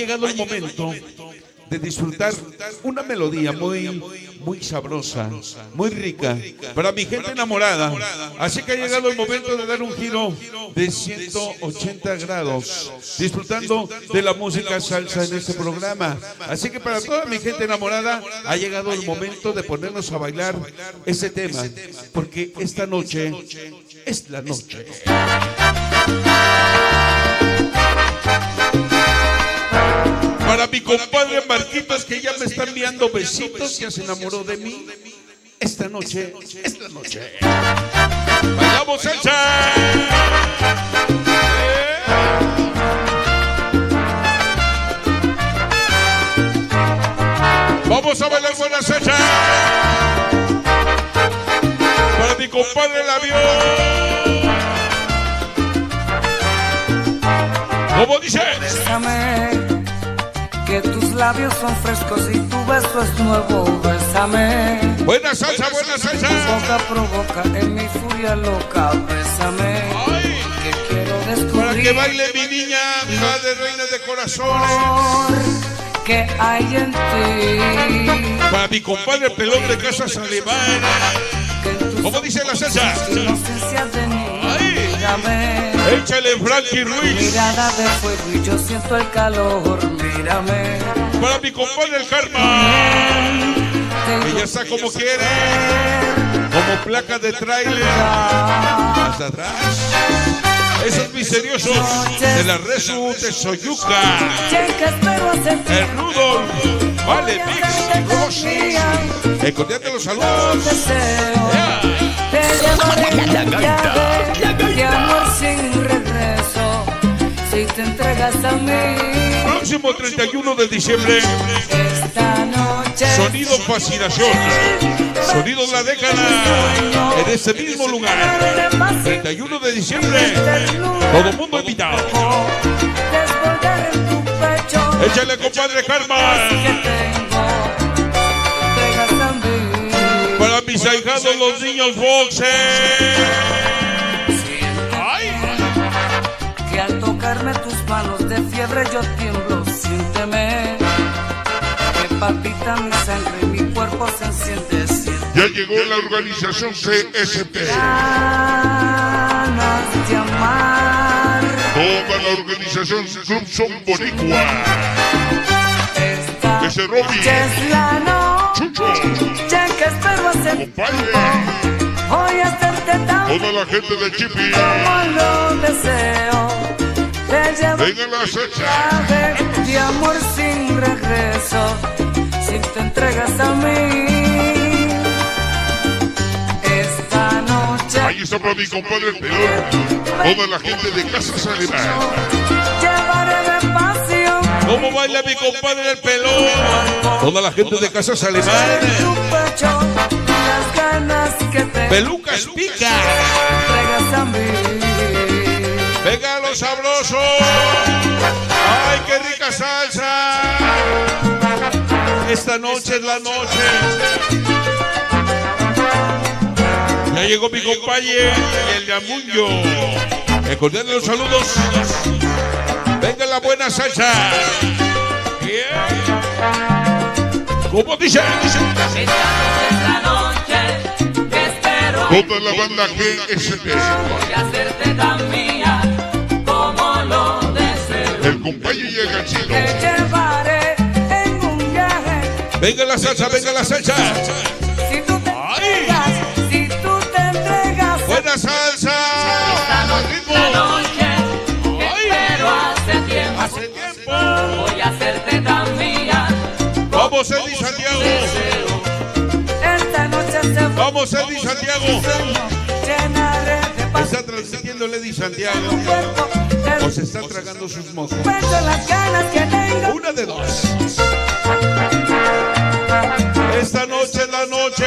llegado el momento de disfrutar una melodía muy sabrosa, muy rica para mi gente enamorada. Así que ha llegado el momento de dar un giro de 180 grados, disfrutando de la música salsa en este programa. Así que para toda mi gente enamorada ha llegado el momento de ponernos a bailar ese tema, porque esta noche es la noche. Para mi compadre Marquitos, que ya me está enviando besitos, ya se enamoró de mí. Esta noche es la noche. ¡Bailamos salsa! Vamos a bailar buena salsa. Para mi compadre el avión. ¿Cómo dice? Bésame, que tus labios son frescos y tu beso es nuevo. Bésame. Buena salsa, buena salsa. Tu boca provoca en mi furia loca. Bésame. Ay, que quiero descubrir. Para que baile mi niña, madre reina de corazones. Que hay en ti. Para mi compadre pelón de Casas Alemana. ¿Cómo dice la salsa? Inocencia de niño. Ay, mírame. Échale Frankie Ruiz. Mirada de fuego y yo siento el calor. Mírame. Para mi compadre el Karma. Que ya está como quiere. Como placa de tráiler. Hasta atrás. Esos misteriosos de la Resu de Soyuca. El Rudolf. Vale, Mix, Rosy. Encontrate los saludos. La gaita. De amor sin regreso. Si te entregas a mí. Próximo 31 de diciembre. Esta noche. Sonido Fascinación. Sonido La Década. En este mismo lugar. 31 de diciembre. Todo mundo invitado. Échale, compadre Karma. Para mis ahijados los niños boxer. Ay. Que al tocarme tus manos de fiebre yo tiemblo, siénteme. Que palpita mi sangre y mi cuerpo se enciende, siénteme. Ya llegó la organización CSP. Ganas de amar. Toda la organización Club Son Boricua. Esta Ese Robbie. es la noche que espero hacer. Compadre. Voy a hacerte tan Toda la gente de Chipi. como lo deseo. Te llevo Venga la salsa. de amor sin regreso. Si te entregas a mí. Esta noche. Ahí está para mi compadre Pelón. Toda la gente de Casas Alemán. Llevaré despacio. ¿Cómo baila mi compadre el pelón? Toda la gente de Casas Alemán. Tu pecho, las ganas que te Pelucas pica. entregas a mí. Venga los sabrosos. Ay, qué rica salsa. Esta noche es la noche. Ya llegó mi compañero, el de Amuño. Recordarle los saludos. Venga la buena salsa. Yeah. ¿Cómo dice? Esta noche que espero Toda la banda GSP. voy a hacerte tan mía como lo deseo. El compañero y el ganchito. Te llevaré en un viaje. Venga la salsa, venga la salsa. Si tú te entregas, si tú te entregas. Buena salsa. Esta noche que espero hace tiempo. Hace tiempo. Voy a hacerte tan mía Vamos, Eddie Santiago. Esta noche se va. Vamos, Eddie Santiago. Llenaré de paz Está transmitiendo el Eddie Santiago. tu cuerpo. O se está tragando sus mozos. Pecho las ganas que tengo. Una de dos. Esta noche es la noche.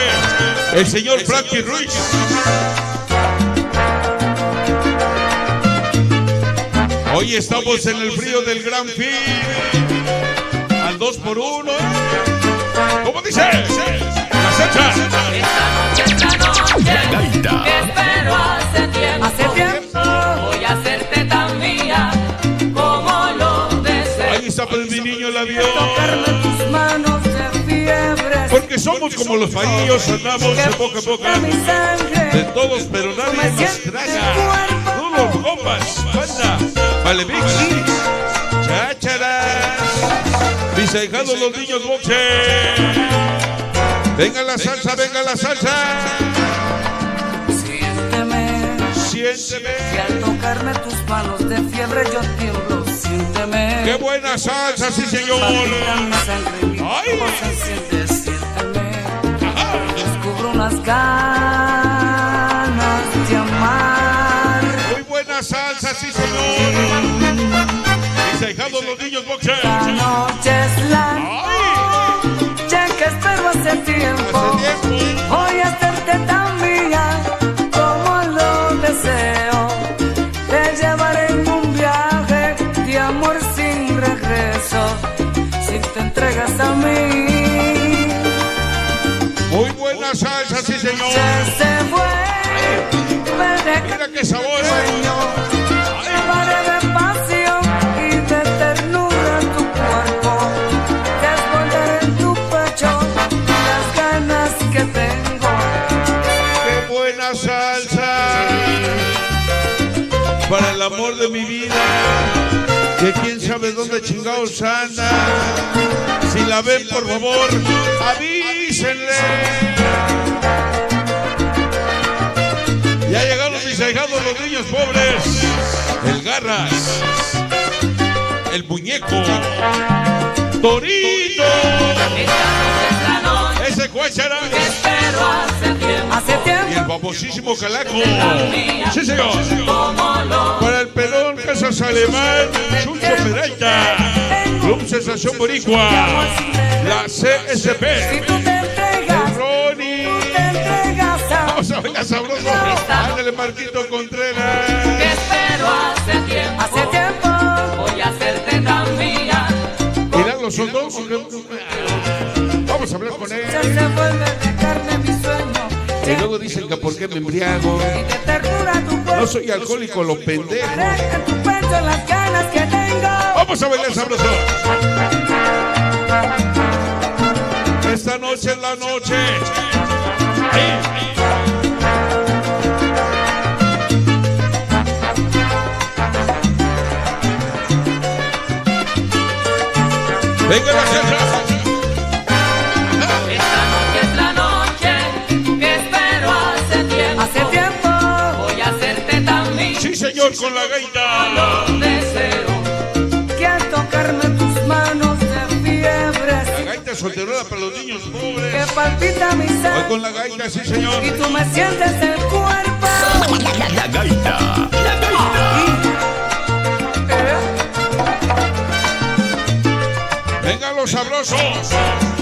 El señor Frankie Ruiz. Hoy estamos en el frío del Gran Fin. Al 2x1. ¿Cómo dice? La salsa. esta noche que espero hace tiempo. Hace tiempo. Voy a hacerte tan mía como lo deseo. Ahí está mi niño la vio. Tocarme tus manos de fiebre. Porque somos como los parillos, andamos de boca en boca. De todos, pero nadie nos traga. Todos, compas, banda, vale, mix, chácharas. Mis ahijados los niños boxe. Venga la salsa, venga la salsa. Siénteme. Que al tocarme tus manos de fiebre yo tiemblo. Siénteme. ¡Qué buena salsa, sí señor! Palpita mi sangre, mi cuerpo se enciende. Siénteme. Descubro unas ganas de amar. Muy buena salsa, sí señor. Mis ahijados los niños boxers. La noche es la noche que espero hace tiempo. Voy a hacerte tan mía como lo deseo. Te llevaré en un viaje de amor sin regreso. Si te entregas a mí. Muy buena salsa, sí señor. Se fue. Mira qué sabor. Llevaré de pasión y de ternura tu cuerpo. Desbordaré en tu pecho las ganas que tengo. ¡Qué buena salsa! Para el amor de mi vida, que quién sabe dónde chingados anda. Si la ven, por favor, avísenle. Ya llegaron mis ahijados los niños pobres. El Garras, el Muñeco, Torito. Ese cuéchara. Hace tiempo. Y el famosísimo Calaco. Sí, señor. Para el pelón Casas Alemán, Chucho Peralta, Club Sensación Boricua, la CSP, el Ronnie. Vamos a bailar sabroso. Ándale, Marquito Contreras. Que espero hace tiempo. Voy a hacerte tan mía. Mirá los soldados. Vamos a hablar con él. Se vuelve de carne mi sueño. Y luego dicen que por qué me embriago. Y de ternura tu cuerpo. No soy alcohólico, lo pendejo. En tu pecho las ganas que tengo. Vamos a bailar sabroso. Esta noche es la noche. Ahí. Venga la salsa. Esta noche es la noche que espero hace tiempo. Hace tiempo. Voy a hacerte tan mía. Sí, señor, con la gaita. Lo deseo. Que al tocarme tus manos de fiebre. La gaita solterona para los niños pobres. Que palpita mi Hoy sangre. con la gaita, sí, señor. Y tú me sientes el cuerpo. La gaita. Venga los sabrosos.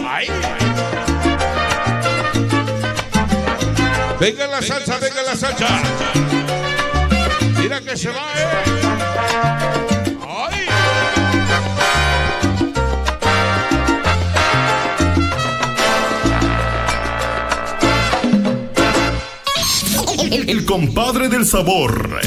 Ahí. Venga la salsa, venga la salsa. Mira que se va, Ahí. El compadre del sabor.